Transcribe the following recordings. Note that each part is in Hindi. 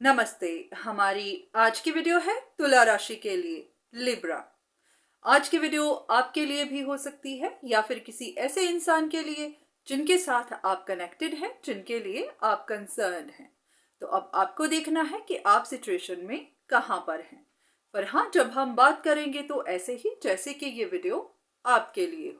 नमस्ते। हमारी आज की वीडियो है तुला राशि के लिए, लिब्रा। आज की वीडियो आपके लिए भी हो सकती है या फिर किसी ऐसे इंसान के लिए जिनके साथ आप कनेक्टेड हैं, जिनके लिए आप कंसर्न हैं। तो अब आपको देखना है कि आप सिचुएशन में कहां पर हैं। पर हाँ, जब हम बात करेंगे तो ऐसे ही जैसे कि ये वीडियो आपके लिए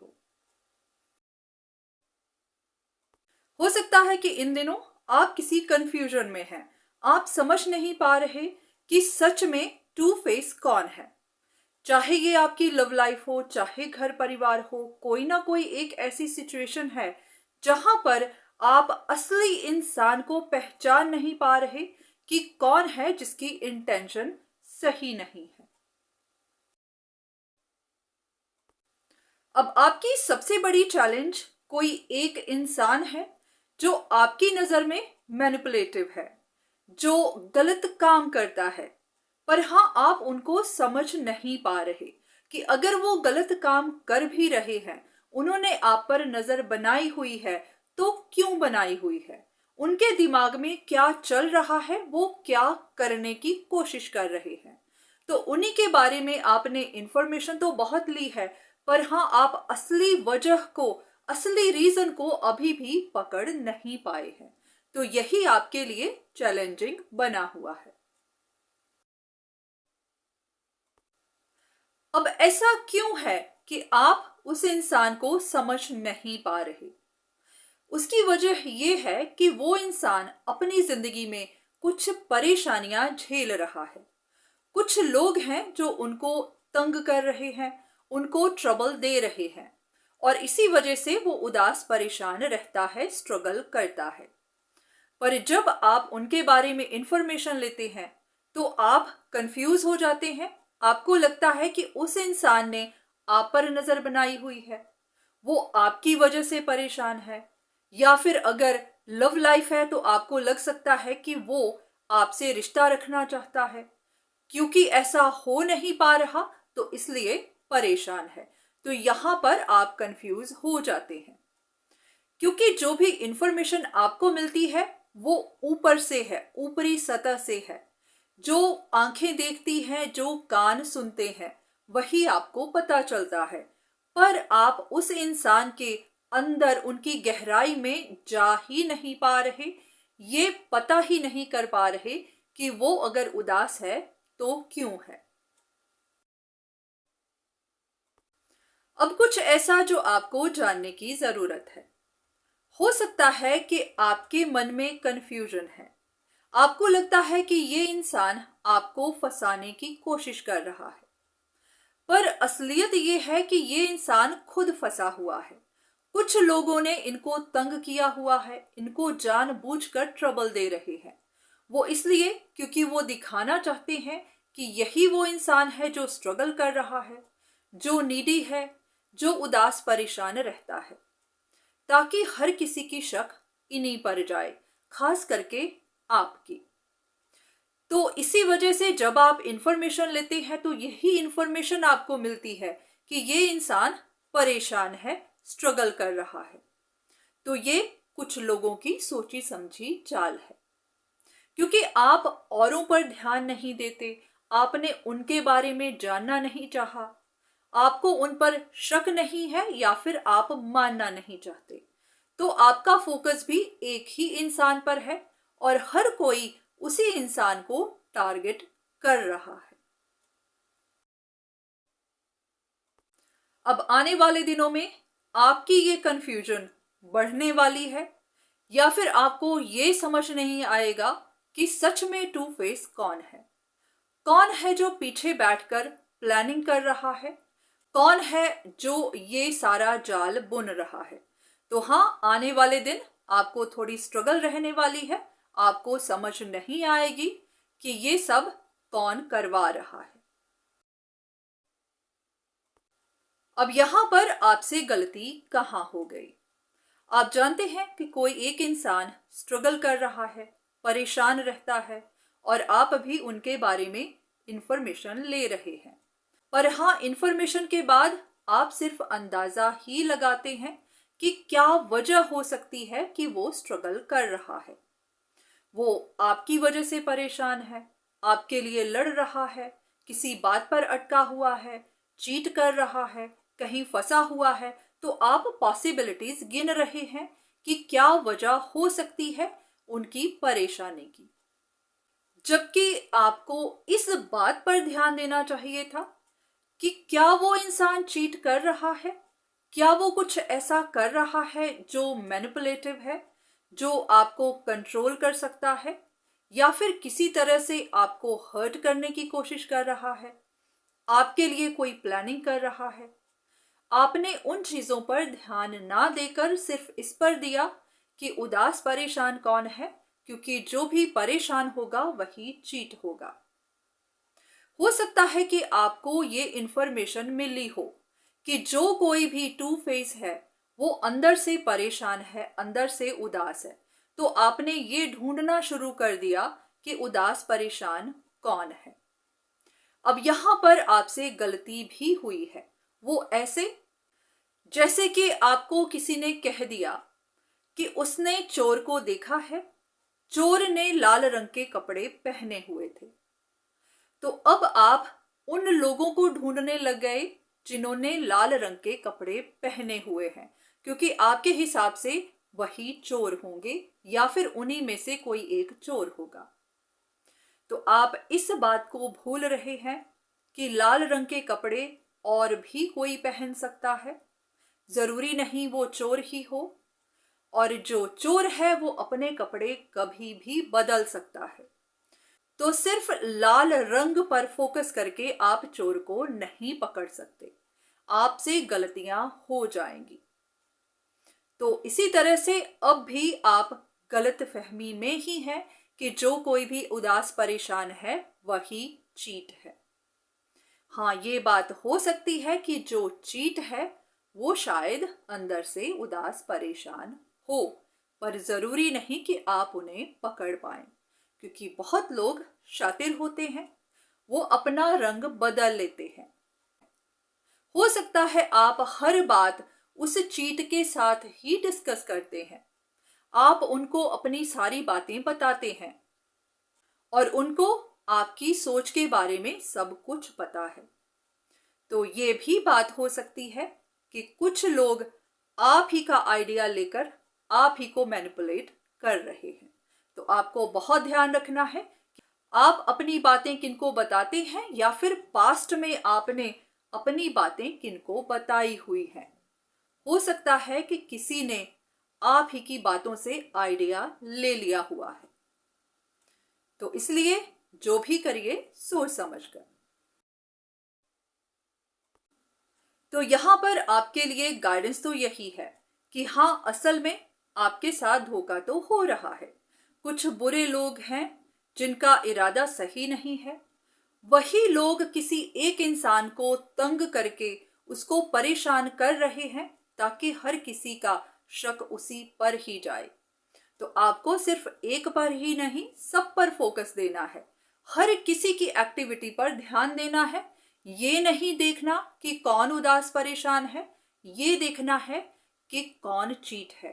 हो सकता है कि इन दिनों आप किसी कंफ्यूजन में हैं। आप समझ नहीं पा रहे कि सच में टू फेस कौन है। चाहे ये आपकी लव लाइफ हो, चाहे घर परिवार हो, कोई ना कोई एक ऐसी सिचुएशन है जहां पर आप असली इंसान को पहचान नहीं पा रहे कि कौन है जिसकी इंटेंशन सही नहीं है। अब आपकी सबसे बड़ी चैलेंज कोई एक इंसान है जो आपकी नजर में मैनिपुलेटिव है, जो गलत काम करता है। पर हाँ, आप उनको समझ नहीं पा रहे कि अगर वो गलत काम कर भी रहे हैं, उन्होंने आप पर नजर बनाई हुई है, तो क्यों बनाई हुई है, उनके दिमाग में क्या चल रहा है, वो क्या करने की कोशिश कर रहे हैं। तो उन्हीं के बारे में आपने इंफॉर्मेशन तो बहुत ली है, पर हाँ, आप असली वजह को, असली रीजन को अभी भी पकड़ नहीं पाए हैं। तो यही आपके लिए चैलेंजिंग बना हुआ है। अब ऐसा क्यों है कि आप उस इंसान को समझ नहीं पा रहे? उसकी वजह यह है कि वो इंसान अपनी जिंदगी में कुछ परेशानियां झेल रहा है। कुछ लोग हैं जो उनको तंग कर रहे हैं, उनको ट्रबल दे रहे हैं, और इसी वजह से वो उदास परेशान रहता है, स्ट्रगल करता है। पर जब आप उनके बारे में इंफॉर्मेशन लेते हैं तो आप कंफ्यूज हो जाते हैं। आपको लगता है कि उस इंसान ने आप पर नजर बनाई हुई है, वो आपकी वजह से परेशान है। या फिर अगर लव लाइफ है तो आपको लग सकता है कि वो आपसे रिश्ता रखना चाहता है, क्योंकि ऐसा हो नहीं पा रहा तो इसलिए परेशान है। तो यहां पर आप कंफ्यूज हो जाते हैं, क्योंकि जो भी इंफॉर्मेशन आपको मिलती है वो ऊपर से है, ऊपरी सतह से है। जो आंखें देखती हैं, जो कान सुनते हैं, वही आपको पता चलता है। पर आप उस इंसान के अंदर, उनकी गहराई में जा ही नहीं पा रहे। ये पता ही नहीं कर पा रहे कि वो अगर उदास है तो क्यों है। अब कुछ ऐसा जो आपको जानने की जरूरत है। हो सकता है कि आपके मन में कंफ्यूजन है। आपको लगता है कि ये इंसान आपको फंसाने की कोशिश कर रहा है, पर असलियत ये है कि ये इंसान खुद फंसा हुआ है। कुछ लोगों ने इनको तंग किया हुआ है, इनको जानबूझकर ट्रबल दे रहे हैं। वो इसलिए क्योंकि वो दिखाना चाहते हैं कि यही वो इंसान है जो स्ट्रगल कर रहा है, जो नीडी है, जो उदास परेशान रहता है, ताकि हर किसी की शक इन्हीं पर जाए, खास करके आपकी। तो इसी वजह से जब आप इंफॉर्मेशन लेते हैं तो यही इंफॉर्मेशन आपको मिलती है कि ये इंसान परेशान है, स्ट्रगल कर रहा है। तो ये कुछ लोगों की सोची समझी चाल है, क्योंकि आप औरों पर ध्यान नहीं देते। आपने उनके बारे में जानना नहीं चाहा, आपको उन पर शक नहीं है, या फिर आप मानना नहीं चाहते। तो आपका फोकस भी एक ही इंसान पर है, और हर कोई उसी इंसान को टारगेट कर रहा है। अब आने वाले दिनों में आपकी ये कंफ्यूजन बढ़ने वाली है, या फिर आपको ये समझ नहीं आएगा कि सच में टू फेस कौन है। कौन है जो पीछे बैठकर प्लानिंग कर रहा है, कौन है जो ये सारा जाल बुन रहा है। तो हाँ, आने वाले दिन आपको थोड़ी स्ट्रगल रहने वाली है। आपको समझ नहीं आएगी कि ये सब कौन करवा रहा है। अब यहां पर आपसे गलती कहां हो गई? आप जानते हैं कि कोई एक इंसान स्ट्रगल कर रहा है, परेशान रहता है, और आप भी उनके बारे में इंफॉर्मेशन ले रहे हैं। पर हाँ, इंफॉर्मेशन के बाद आप सिर्फ अंदाजा ही लगाते हैं कि क्या वजह हो सकती है कि वो स्ट्रगल कर रहा है। वो आपकी वजह से परेशान है, आपके लिए लड़ रहा है, किसी बात पर अटका हुआ है, चीट कर रहा है, कहीं फंसा हुआ है, तो आप पॉसिबिलिटीज गिन रहे हैं कि क्या वजह हो सकती है उनकी परेशानी की। जबकि आपको इस बात पर ध्यान देना चाहिए था कि क्या वो इंसान चीट कर रहा है, क्या वो कुछ ऐसा कर रहा है जो मैनिपुलेटिव है, जो आपको कंट्रोल कर सकता है, या फिर किसी तरह से आपको हर्ट करने की कोशिश कर रहा है, आपके लिए कोई प्लानिंग कर रहा है। आपने उन चीजों पर ध्यान ना देकर सिर्फ इस पर दिया कि उदास परेशान कौन है, क्योंकि जो भी परेशान होगा वही चीट होगा। हो सकता है कि आपको ये इंफॉर्मेशन मिली हो कि जो कोई भी टू फेस है वो अंदर से परेशान है, अंदर से उदास है। तो आपने ये ढूंढना शुरू कर दिया कि उदास परेशान कौन है। अब यहां पर आपसे गलती भी हुई है। वो ऐसे, जैसे कि आपको किसी ने कह दिया कि उसने चोर को देखा है, चोर ने लाल रंग के कपड़े पहने हुए थे। तो अब आप उन लोगों को ढूंढने लग गए जिन्होंने लाल रंग के कपड़े पहने हुए हैं, क्योंकि आपके हिसाब से वही चोर होंगे या फिर उन्हीं में से कोई एक चोर होगा। तो आप इस बात को भूल रहे हैं कि लाल रंग के कपड़े और भी कोई पहन सकता है, जरूरी नहीं वो चोर ही हो, और जो चोर है वो अपने कपड़े कभी भी बदल सकता है। तो सिर्फ लाल रंग पर फोकस करके आप चोर को नहीं पकड़ सकते, आपसे गलतियां हो जाएंगी। तो इसी तरह से अब भी आप गलत फहमी में ही हैं कि जो कोई भी उदास परेशान है वही चीट है। हाँ, ये बात हो सकती है कि जो चीट है वो शायद अंदर से उदास परेशान हो, पर जरूरी नहीं कि आप उन्हें पकड़ पाएं, क्योंकि बहुत लोग शातिर होते हैं, वो अपना रंग बदल लेते हैं। हो सकता है आप हर बात उस चीट के साथ ही डिस्कस करते हैं, आप उनको अपनी सारी बातें बताते हैं और उनको आपकी सोच के बारे में सब कुछ पता है। तो ये भी बात हो सकती है कि कुछ लोग आप ही का आइडिया लेकर आप ही को मैनिपुलेट कर रहे हैं। तो आपको बहुत ध्यान रखना है कि आप अपनी बातें किनको बताते हैं या फिर पास्ट में आपने अपनी बातें किनको बताई हुई हैं। हो सकता है कि किसी ने आप ही की बातों से आइडिया ले लिया हुआ है। तो इसलिए जो भी करिए सोच समझकर। तो यहाँ पर आपके लिए गाइडेंस तो यही है कि हाँ, असल में आपके साथ धोखा तो हो रहा है। कुछ बुरे लोग हैं जिनका इरादा सही नहीं है। वही लोग किसी एक इंसान को तंग करके उसको परेशान कर रहे हैं ताकि हर किसी का शक उसी पर ही जाए। तो आपको सिर्फ एक पर ही नहीं, सब पर फोकस देना है। हर किसी की एक्टिविटी पर ध्यान देना है। ये नहीं देखना कि कौन उदास परेशान है, ये देखना है कि कौन चीट है,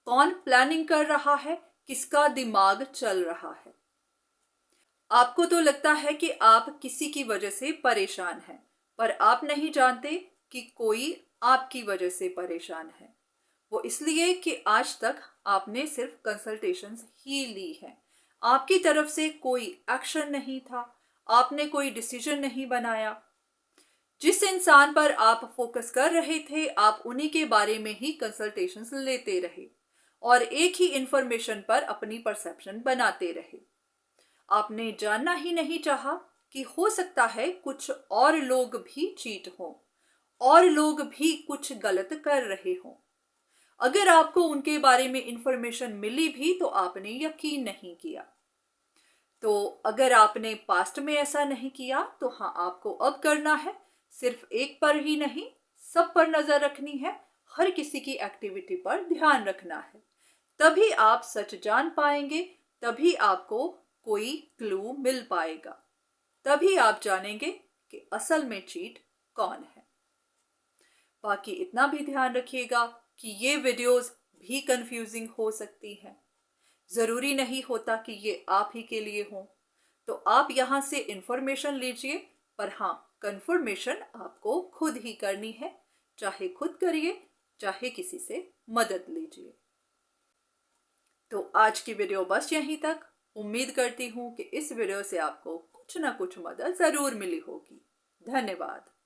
कौन प्लानिंग कर रहा है, किसका दिमाग चल रहा है। आपको तो लगता है कि आप किसी की वजह से परेशान हैं, पर आप नहीं जानते कि कोई आपकी वजह से परेशान है। वो इसलिए कि आज तक आपने सिर्फ कंसल्टेशंस ही ली हैं, आपकी तरफ से कोई एक्शन नहीं था, आपने कोई डिसीजन नहीं बनाया। जिस इंसान पर आप फोकस कर रहे थे आप उन्हीं के बारे में ही कंसल्टेशंस लेते रहे और एक ही इंफॉर्मेशन पर अपनी परसेप्शन बनाते रहे। आपने जानना ही नहीं चाहा कि हो सकता है कुछ और लोग भी चीट हों और लोग भी कुछ गलत कर रहे हों। अगर आपको उनके बारे में इंफॉर्मेशन मिली भी तो आपने यकीन नहीं किया। तो अगर आपने पास्ट में ऐसा नहीं किया तो हाँ, आपको अब करना है। सिर्फ एक पर ही नहीं, सब पर नजर रखनी है, हर किसी की एक्टिविटी पर ध्यान रखना है। तभी आप सच जान पाएंगे, तभी आपको कोई क्लू मिल पाएगा, तभी आप जानेंगे कि असल में चीट कौन है। बाकी इतना भी ध्यान रखिएगा कि ये वीडियोस भी कंफ्यूजिंग हो सकती हैं। जरूरी नहीं होता कि ये आप ही के लिए हो। तो आप यहाँ से इंफॉर्मेशन लीजिए, पर हाँ, कंफर्मेशन आपको खुद ही करनी है। चाहे खुद करिए, चाहे किसी से मदद लीजिए। तो आज की वीडियो बस यहीं तक। उम्मीद करती हूँ कि इस वीडियो से आपको कुछ ना कुछ मदद जरूर मिली होगी। धन्यवाद।